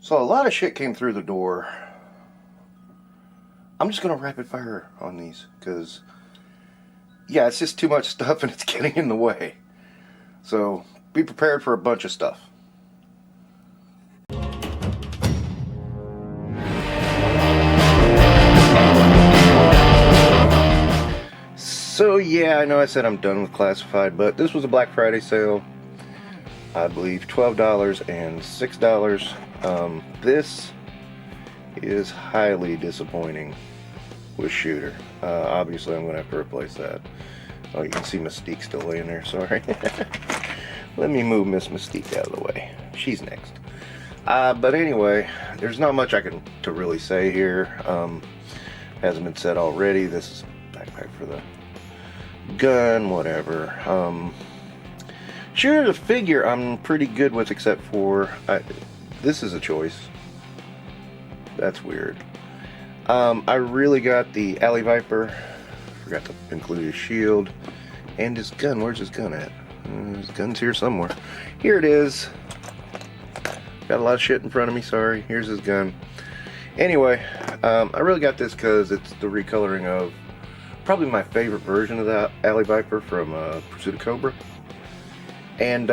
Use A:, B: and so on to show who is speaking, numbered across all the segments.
A: So a lot of shit came through the door. I'm just going to rapid fire on these because, yeah, it's just too much stuff and it's getting in the way. So be prepared for a bunch of stuff. So yeah, I know I said I'm done with classified, but this was a Black Friday sale. I believe $12 and $6. This is highly disappointing with Shooter. Obviously I'm going to have to replace that. Oh, you can see Mystique still laying there, sorry. Let me move Miss Mystique out of the way. She's next. But anyway, there's not much to really say here. Hasn't been said already. This is a backpack for the gun, whatever. Shooter the figure I'm pretty good with, except for this is a choice. That's weird. I really got the Alley Viper. Forgot to include his shield and his gun. Where's his gun at? His gun's here somewhere. Here it is. Got a lot of shit in front of me, sorry. Here's his gun. Anyway, I really got this because it's the recoloring of probably my favorite version of the Alley Viper from Pursuit of Cobra. And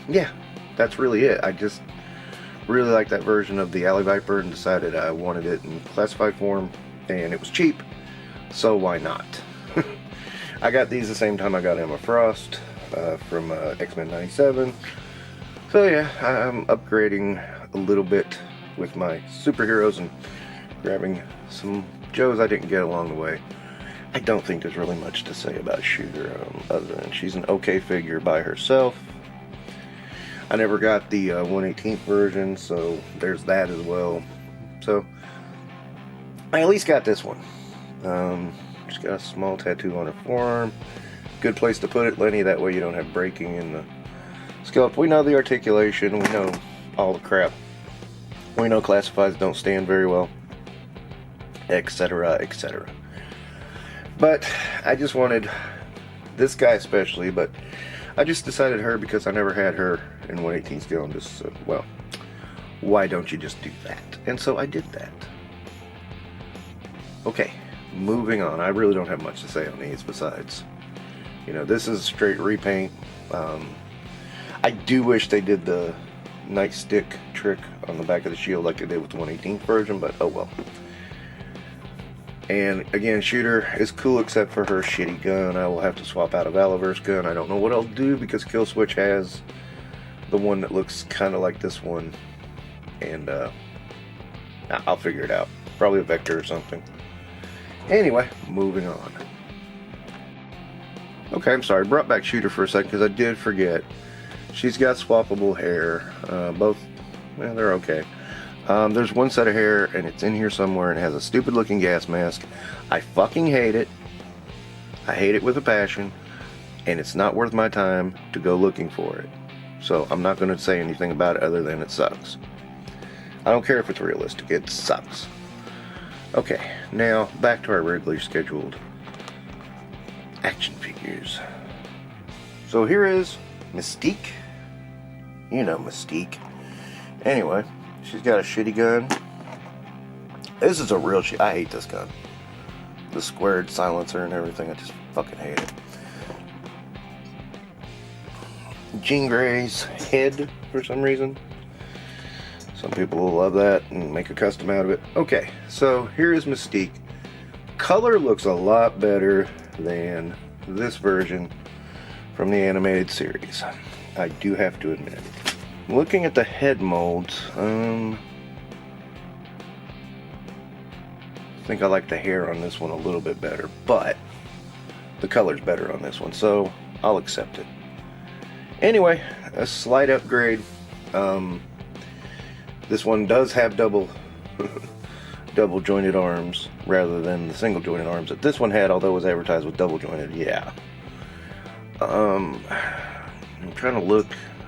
A: yeah, that's really it. I just really like that version of the Alley Viper and decided I wanted it in classified form, and it was cheap, so why not? I got these the same time I got Emma Frost from X-Men 97. So yeah, I'm upgrading a little bit with my superheroes and grabbing some Joes I didn't get along the way. I don't think there's really much to say about Shooter other than she's an okay figure by herself. I never got the 1/18th version, so there's that as well. So I at least got this one. She's got a small tattoo on her forearm. Good place to put it, Lenny, that way you don't have breaking in the skeleton. We know the articulation, we know all the crap. We know classifieds don't stand very well, etc., etc. But I just wanted this guy especially, but I just decided her because I never had her in 1/18 scale and just said, well, why don't you just do that? And so I did that. Okay, moving on. I really don't have much to say on these besides, you know, this is a straight repaint. I do wish they did the nightstick trick on the back of the shield like they did with the 1/18th version, but oh well. And again, Shooter is cool except for her shitty gun. I will have to swap out a Valaverse gun. I don't know what I'll do because Killswitch has the one that looks kind of like this one. And I'll figure it out. Probably a Vector or something. Anyway, moving on. Okay, I'm sorry. Brought back Shooter for a second because I did forget. She's got swappable hair. Both, well, they're okay. There's one set of hair and it's in here somewhere and it has a stupid looking gas mask. I fucking hate it. I hate it with a passion, and it's not worth my time to go looking for it. So I'm not going to say anything about it other than it sucks. I don't care if it's realistic, it sucks. Okay, now back to our regularly scheduled action figures. So here is Mystique. You know Mystique. Anyway, she's got a shitty gun. This is a real shit. I hate this gun. The squared silencer and everything. I just fucking hate it. Jean Grey's head for some reason. Some people will love that and make a custom out of it. Okay, so here is Mystique. Color looks a lot better than this version from the animated series. I do have to admit. Looking at the head molds, I think I like the hair on this one a little bit better, but the color's better on this one, so I'll accept it. Anyway, a slight upgrade. This one does have double jointed arms rather than the single jointed arms that this one had, although it was advertised with double jointed. Yeah. I'm trying to look.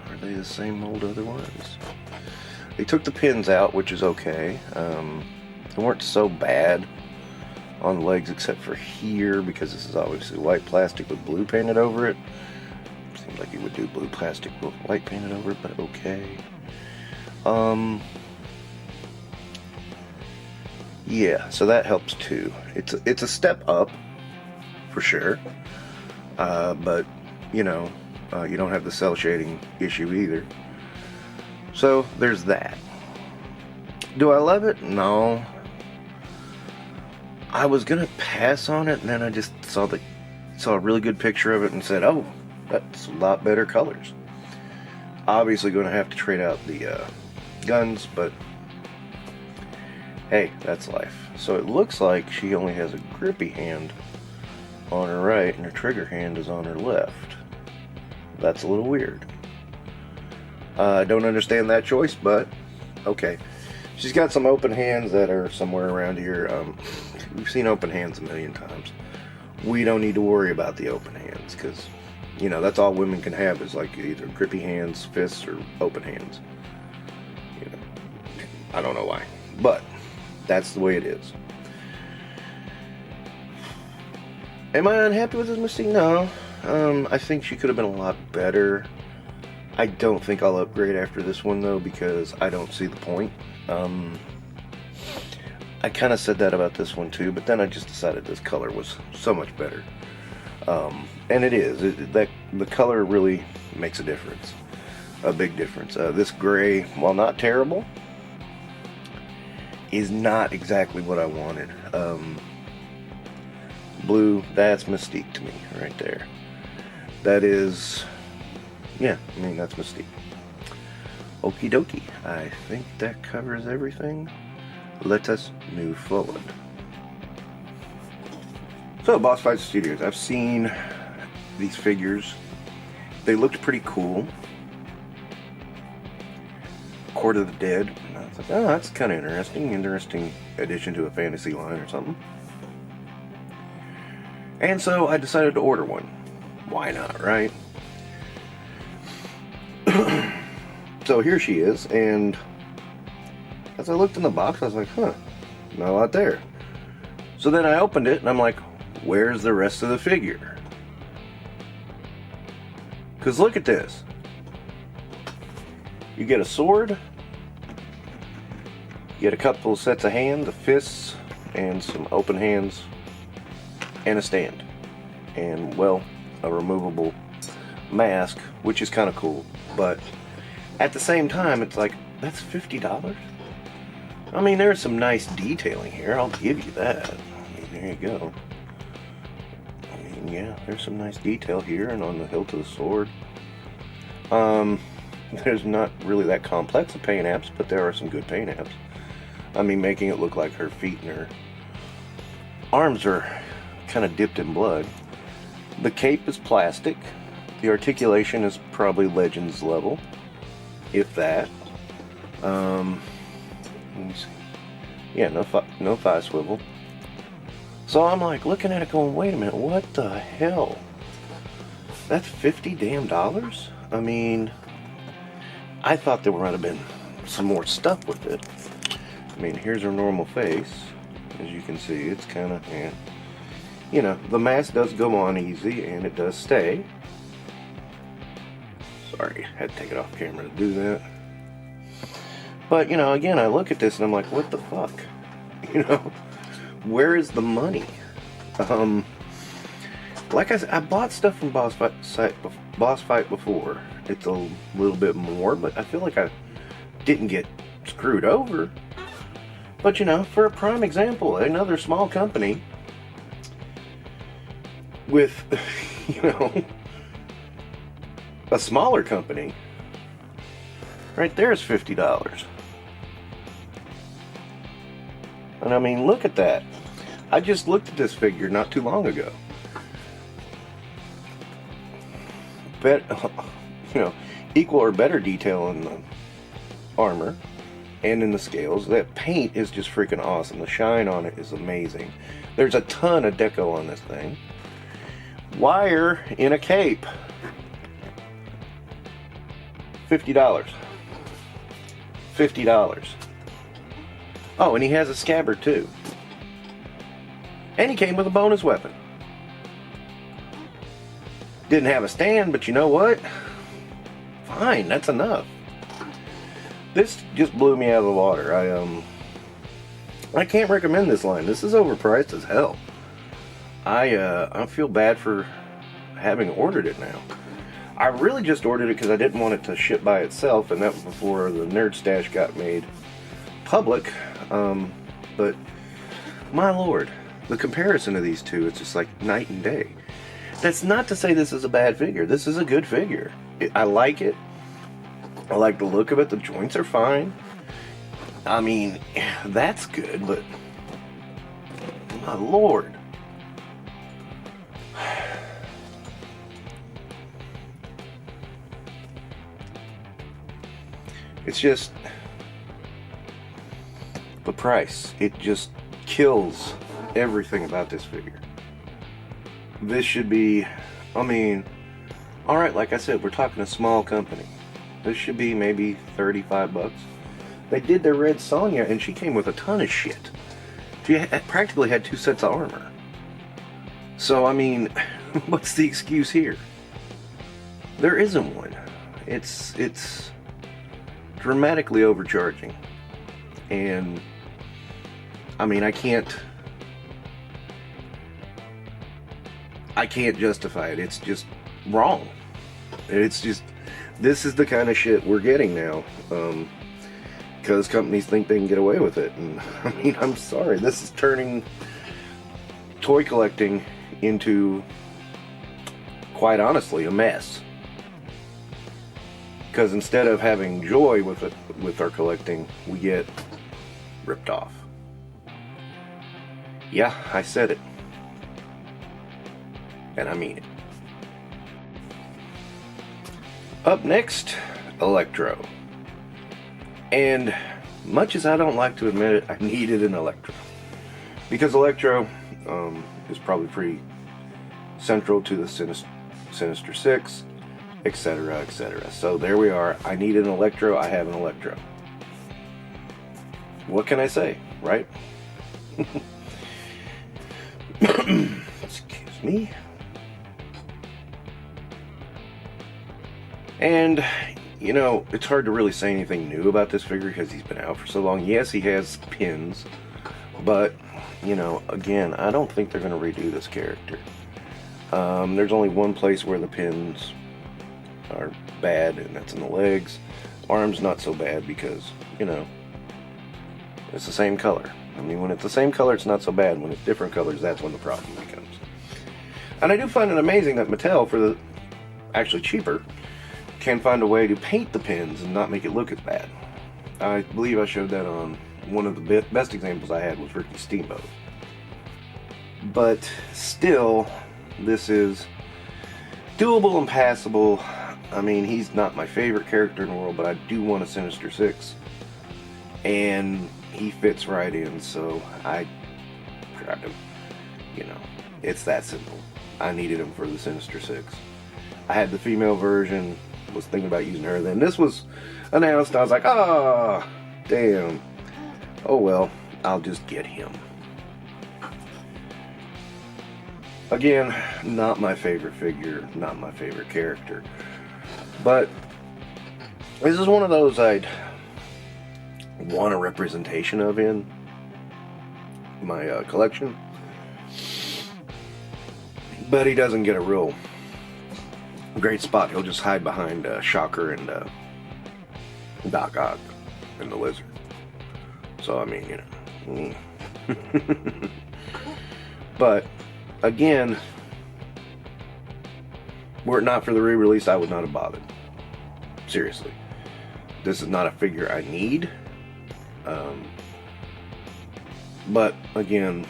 A: Are they the same mold otherwise? They took the pins out, which is okay. They weren't so bad on the legs except for here, because this is obviously white plastic with blue painted over it. Seems like you would do blue plastic with white painted over it, but okay. yeah, so that helps too. It's a step up for sure, but you know, you don't have the cell shading issue either. So there's that. Do I love it? No. I was gonna pass on it, and then I just saw a really good picture of it and said, "Oh, that's a lot better colors." Obviously, going to have to trade out the guns, but hey, that's life. So it looks like she only has a grippy hand on her right, and her trigger hand is on her left. That's a little weird. I don't understand that choice, but okay. She's got some open hands that are somewhere around here. We've seen open hands a million times. We don't need to worry about the open hands, because, you know, that's all women can have is like either grippy hands, fists, or open hands. You know, I don't know why, but that's the way it is. Am I unhappy with this Mystique? No. I think she could have been a lot better. I don't think I'll upgrade after this one, though, because I don't see the point. I kind of said that about this one, too, but then I just decided this color was so much better. And it is. The color really makes a difference. A big difference. This gray, while not terrible, is not exactly what I wanted. Blue, that's Mystique to me, right there. That is, yeah, I mean, that's Mystique. Okie dokie. I think that covers everything. Let us move forward. So, Boss Fight Studios. I've seen these figures. They looked pretty cool. Court of the Dead. And I was like, oh, that's kind of interesting. Interesting addition to a fantasy line or something. And so I decided to order one. Why not, right? So here she is, and as I looked in the box, I was like, huh, not a lot there. So then I opened it, and I'm like, where's the rest of the figure? Because look at this. You get a sword, you get a couple of sets of hands, the fists, and some open hands, and a stand. And, well, a removable mask, which is kind of cool, but at the same time, it's like, that's $50? I mean, there's some nice detailing here, I'll give you that. I mean, there you go. I mean, yeah, there's some nice detail here and on the hilt of the sword. There's not really that complex of paint apps, but there are some good paint apps. I mean, making it look like her feet and her arms are kind of dipped in blood. The cape is plastic. The articulation is probably Legends level, if that. Let me see. Yeah, no thigh swivel. So I'm like looking at it going, wait a minute, what the hell? That's $50 damn. I mean, I thought there might have been some more stuff with it. I mean, here's her normal face. As you can see, it's kind of, yeah. You know, the mask does go on easy, and it does stay. Sorry, had to take it off camera to do that. But, you know, again, I look at this and I'm like, what the fuck? You know, where is the money? Like I said, I bought stuff from Boss Fight before. It's a little bit more, but I feel like I didn't get screwed over. But, you know, for a prime example, another small company with, you know, a smaller company, right there is $50. And I mean, look at that. I just looked at this figure not too long ago. You know, equal or better detail in the armor and in the scales. That paint is just freaking awesome. The shine on it is amazing. There's a ton of deco on this thing. Wire in a cape. $50. $50. Oh, and he has a scabbard too. And he came with a bonus weapon. Didn't have a stand, but you know what? Fine, that's enough. This just blew me out of the water. I can't recommend this line. This is overpriced as hell. I feel bad for having ordered it now. I really just ordered it because I didn't want it to ship by itself, and that was before the Nerd Stash got made public. But my lord, the comparison of these two, it's just like night and day. That's not to say this is a bad figure. This is a good figure. I like it. I like the look of it. The joints are fine. I mean, that's good, but my lord. It's just the price. It just kills everything about this figure. This should be, I mean, alright, like I said, we're talking a small company. This should be maybe 35 bucks. They did their Red Sonja, and she came with a ton of shit. She practically had 2 sets of armor. So, I mean, what's the excuse here? There isn't one. It's dramatically overcharging. And, I mean, I can't justify it. It's just wrong. It's just, this is the kind of shit we're getting now. Because companies think they can get away with it. And I mean, I'm sorry, this is turning toy collecting into, quite honestly, a mess. Because instead of having joy with it, with our collecting, we get ripped off. Yeah, I said it. And I mean it. Up next, Electro. And much as I don't like to admit it, I needed an Electro. Because Electro is probably pretty central to the Sinister Six, etc., etc. So there we are. I needed an Electro. I have an Electro. What can I say, right? Excuse me. And, you know, it's hard to really say anything new about this figure because he's been out for so long. Yes, he has pins, but, you know, again, I don't think they're going to redo this character. There's only one place where the pins are bad, and that's in the legs. Arms not so bad because, you know, it's the same color. I mean, when it's the same color, it's not so bad. When it's different colors, that's when the problem becomes. And I do find it amazing that Mattel, for the actually cheaper, can find a way to paint the pins and not make it look as bad. I believe I showed that on one of the best examples I had was Ricky Steamboat. But still, this is doable and passable. I mean, he's not my favorite character in the world, but I do want a Sinister Six. And he fits right in, so I grabbed him. You know, it's that simple. I needed him for the Sinister Six. I had the female version, was thinking about using her. Then this was announced, I was like, ah, damn. Oh well, I'll just get him. Again, not my favorite figure, not my favorite character. But this is one of those I'd want a representation of in my collection. But he doesn't get a real great spot. He'll just hide behind Shocker and Doc Ock and the Lizard. So, I mean, you know. But, again, were it not for the re-release, I would not have bothered. Seriously. This is not a figure I need. But, again,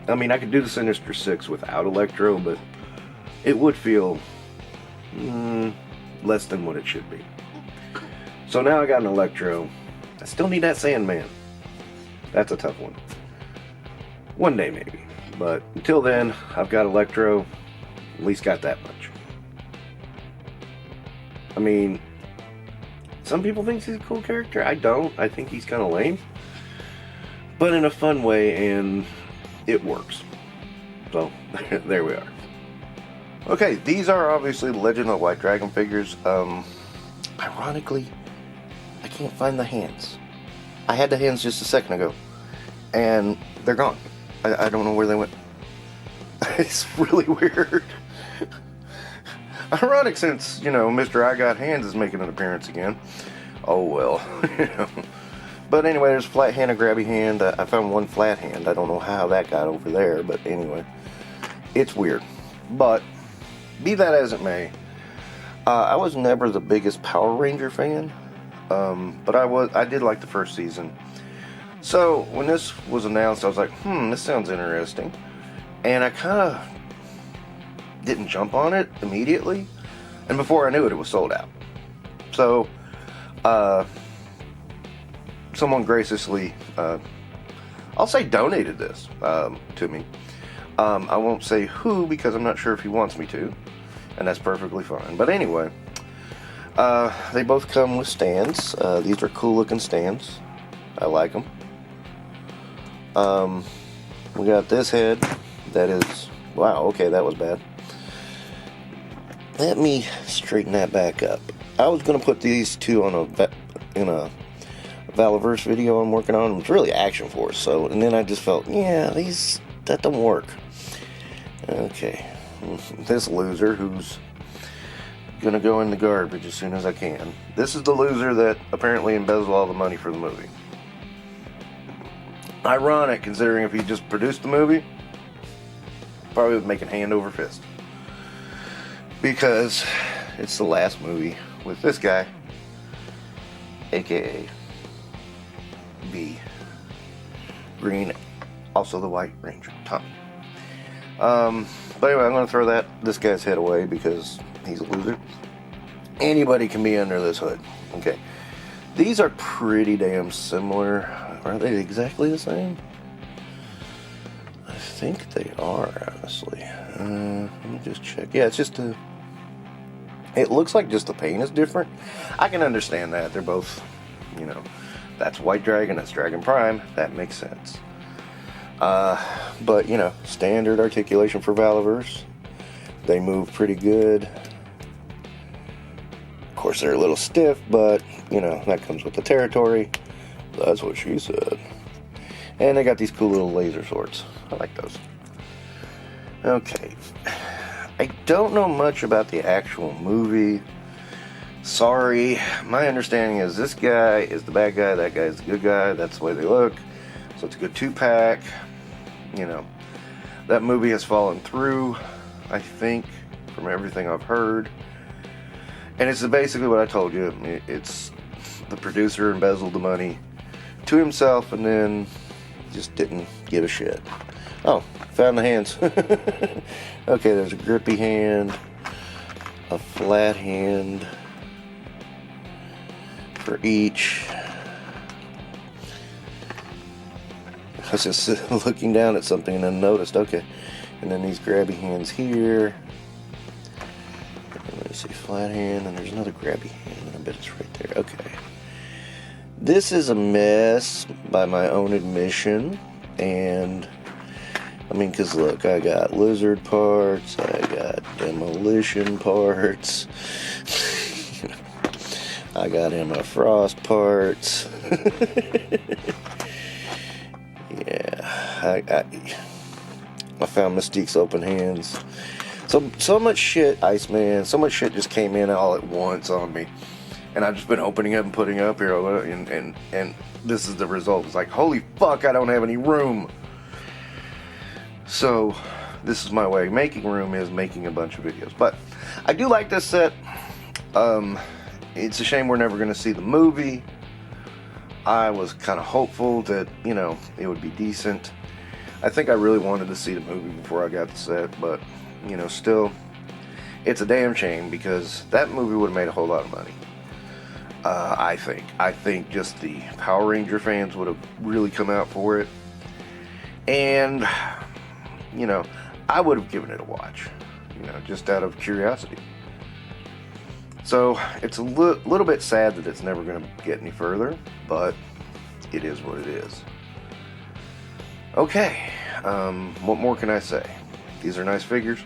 A: I mean, I could do the Sinister Six without Electro, but it would feel less than what it should be. So now I got an Electro. I still need that Sandman. That's a tough one. One day maybe. But until then, I've got Electro. At least got that much. I mean, some people think he's a cool character. I don't. I think he's kind of lame. But in a fun way, and it works. So, there we are. Okay, these are obviously the Legend of the White Dragon figures. Ironically, I can't find the hands. I had the hands just a second ago. and they're gone. I don't know where they went. It's really weird. Ironic, since, you know, Mr. I Got Hands is making an appearance again. Oh well. You know. But anyway, there's a flat hand, a grabby hand. I found one flat hand. I don't know how that got over there, but anyway, it's weird. But be that as it may, I was never the biggest Power Ranger fan, but I did like the first season. So when this was announced, I was like, this sounds interesting, and I kind of didn't jump on it immediately, and before I knew it, it was sold out. So someone graciously, I'll say, donated this to me. I won't say who, because I'm not sure if he wants me to, and that's perfectly fine. But anyway, they both come with stands. These are cool looking stands. I like them. We got this head that is, wow, okay, that was bad. Let me straighten that back up. I was going to put these two on in a Valaverse video I'm working on. It's really Action Force, so, and then I just felt, yeah, that don't work. Okay, this loser who's gonna go in the garbage as soon as I can. This is the loser that apparently embezzled all the money for the movie. Ironic, considering if he just produced the movie, probably would make it hand over fist. Because it's the last movie with this guy, aka B. Green, also the White Ranger, Tommy. But anyway, I'm going to throw this guy's head away because he's a loser. Anybody can be under this hood. Okay. These are pretty damn similar. Are they exactly the same? I think they are, honestly. Let me just check. Yeah, it's just it looks like just the paint is different. I can understand that. They're both, you know, that's White Dragon, that's Dragon Prime. That makes sense. But, you know, standard articulation for Valaverse. They move pretty good. Of course, they're a little stiff, but, you know, that comes with the territory. That's what she said. And they got these cool little laser swords. I like those. Okay. I don't know much about the actual movie. Sorry. My understanding is this guy is the bad guy, that guy is the good guy. That's the way they look. So it's a good 2-pack. You know, that movie has fallen through, I think, from everything I've heard. And it's basically what I told you. It's the producer embezzled the money to himself and then just didn't give a shit. Oh, found the hands. Okay, there's a grippy hand, a flat hand for each. I was just looking down at something and then noticed, okay. And then these grabby hands here. Let me see, flat hand, and there's another grabby hand, and I bet it's right there. Okay. This is a mess by my own admission. And, I mean, because look, I got lizard parts, I got demolition parts, I got Emma Frost parts. Yeah, I found Mystique's open hands. So much shit, Iceman, so much shit just came in all at once on me. And I've just been opening up and putting up here, and this is the result. It's like, holy fuck, I don't have any room. So, this is my way. Making room is making a bunch of videos. But, I do like this set. It's a shame we're never going to see the movie. I was kind of hopeful that, you know, it would be decent. I think I really wanted to see the movie before I got the set, but, you know, still, it's a damn shame because that movie would have made a whole lot of money. I think just the Power Ranger fans would have really come out for it. And, you know, I would have given it a watch, you know, just out of curiosity. So, it's a little bit sad that it's never going to get any further, but it is what it is. Okay, what more can I say? These are nice figures.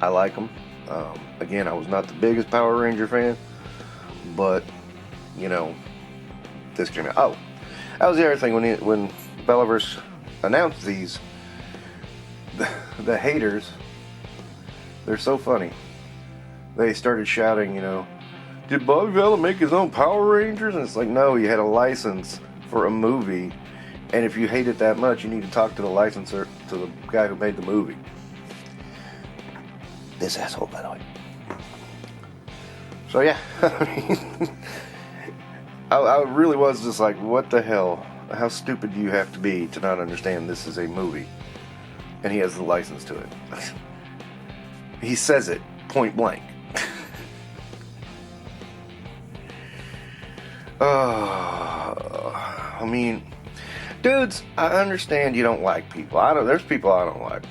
A: I like them. Again, I was not the biggest Power Ranger fan, but, you know, this came out. Oh, That was the other thing when Valaverse announced these. The haters, they're so funny. They started shouting, you know, did Bobby Vela make his own Power Rangers? And it's like, no, you had a license for a movie, and if you hate it that much, you need to talk to the licensor, to the guy who made the movie. This asshole, by the way. So yeah, I really was just like, what the hell? How stupid do you have to be to not understand this is a movie? And he has the license to it. He says it point blank. I mean, dudes, I understand you don't like people. There's people I don't like.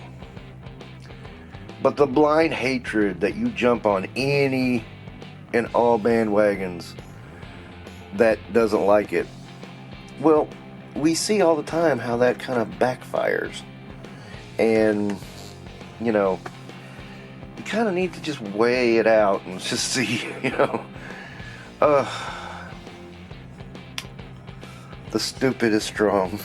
A: But the blind hatred that you jump on any and all bandwagons that doesn't like it, well, we see all the time how that kind of backfires. And, you know, you kind of need to just weigh it out and just see, you know. The stupid is strong.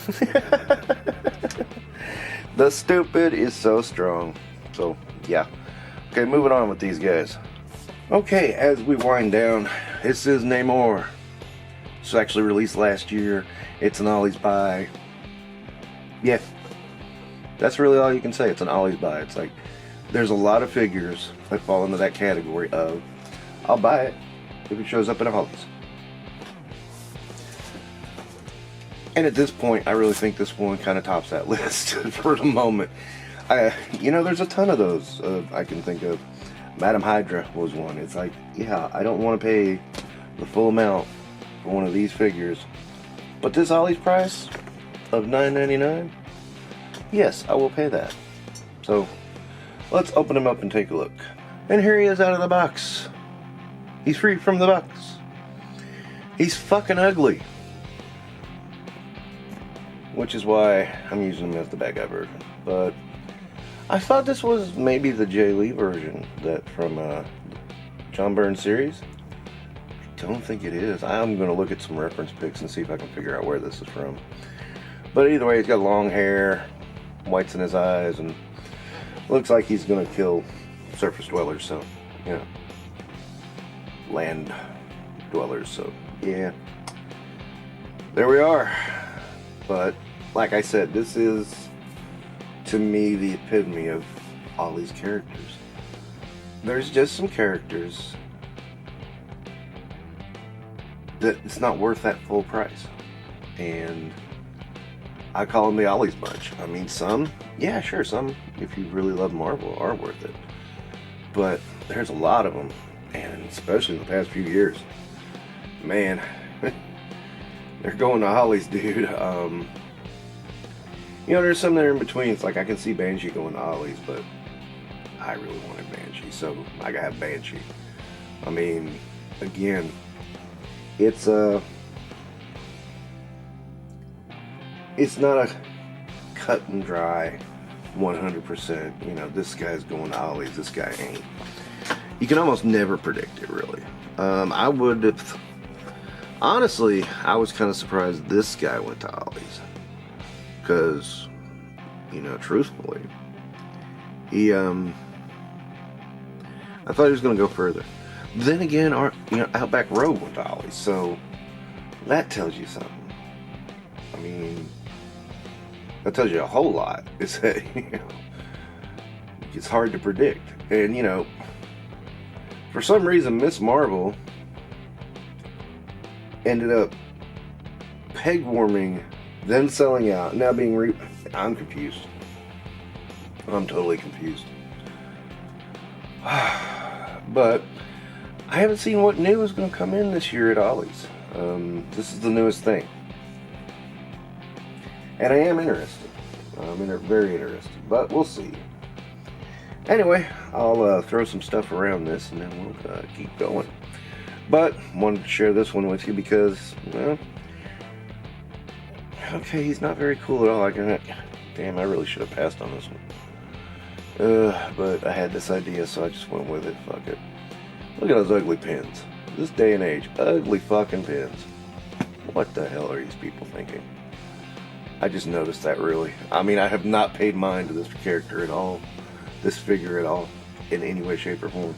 A: The stupid is so strong. So, yeah. Okay, moving on with these guys. Okay, as we wind down, this is Namor. It's actually released last year. It's an Ollie's buy. Yeah. That's really all you can say. It's an Ollie's buy. It's like, there's a lot of figures that fall into that category of, I'll buy it if it shows up in a Ollie's. And at this point, I really think this one kind of tops that list for the moment. You know, there's a ton of those I can think of. Madam Hydra was one. It's like, yeah, I don't want to pay the full amount for one of these figures. But this Ollie's price of $9.99, yes, I will pay that. So, let's open him up and take a look. And here he is out of the box. He's free from the box. He's fucking ugly. Which is why I'm using him as the bad guy version. But I thought this was maybe the Jay Lee version that from John Byrne series. I don't think it is. I'm going to look at some reference pics and see if I can figure out where this is from. But either way, he's got long hair, whites in his eyes, and looks like he's going to kill surface dwellers. So, you know, land dwellers. So, yeah. There we are. But, like I said, this is, to me, the epitome of all these characters. There's just some characters that it's not worth that full price. And I call them the Ollie's bunch. I mean, some, yeah, sure, some, if you really love Marvel, are worth it. But there's a lot of them, and especially in the past few years. Man, they're going to Ollie's, dude. You know, there's some that are in between. It's like I can see Banshee going to Ollie's, but I really wanted Banshee, so I gotta have Banshee. I mean, again, it's not a cut and dry 100%. You know, this guy's going to Ollie's, this guy ain't. You can almost never predict it, really. I would have. Honestly, I was kind of surprised this guy went to Ollie's. Because, you know, truthfully, he, I thought he was going to go further. Then again, Outback Road went to Ollie's, so that tells you something. I mean, that tells you a whole lot. It's that, you know, it's hard to predict. And, you know, for some reason, Miss Marvel ended up peg warming, then selling out, now being I'm confused. I'm totally confused. But I haven't seen what new is going to come in this year at Ollie's. This is the newest thing. And I am interested. I'm very interested, but we'll see. Anyway, I'll throw some stuff around this and then we'll keep going. But wanted to share this one with you because, well, okay, he's not very cool at all. Damn, I really should have passed on this one. But I had this idea, so I just went with it. Fuck it. Look at those ugly pins. This day and age, ugly fucking pins. What the hell are these people thinking? I just noticed that, really. I mean, I have not paid mind to this character at all, this figure at all, in any way, shape, or form.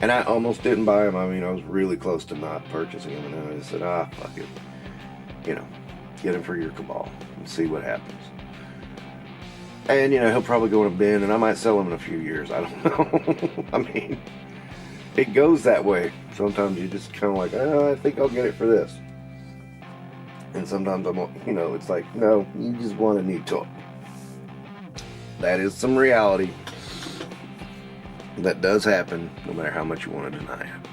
A: And I almost didn't buy him. I mean, I was really close to not purchasing him, and then I just said, fuck it. You know, get him for your cabal and see what happens. And, you know, he'll probably go in a bin, and I might sell him in a few years. I don't know. I mean, it goes that way. Sometimes you just kind of like, I think I'll get it for this. And sometimes I'm, you know, it's like, no, you just want a neat toy. That is some reality that does happen, no matter how much you want to deny it.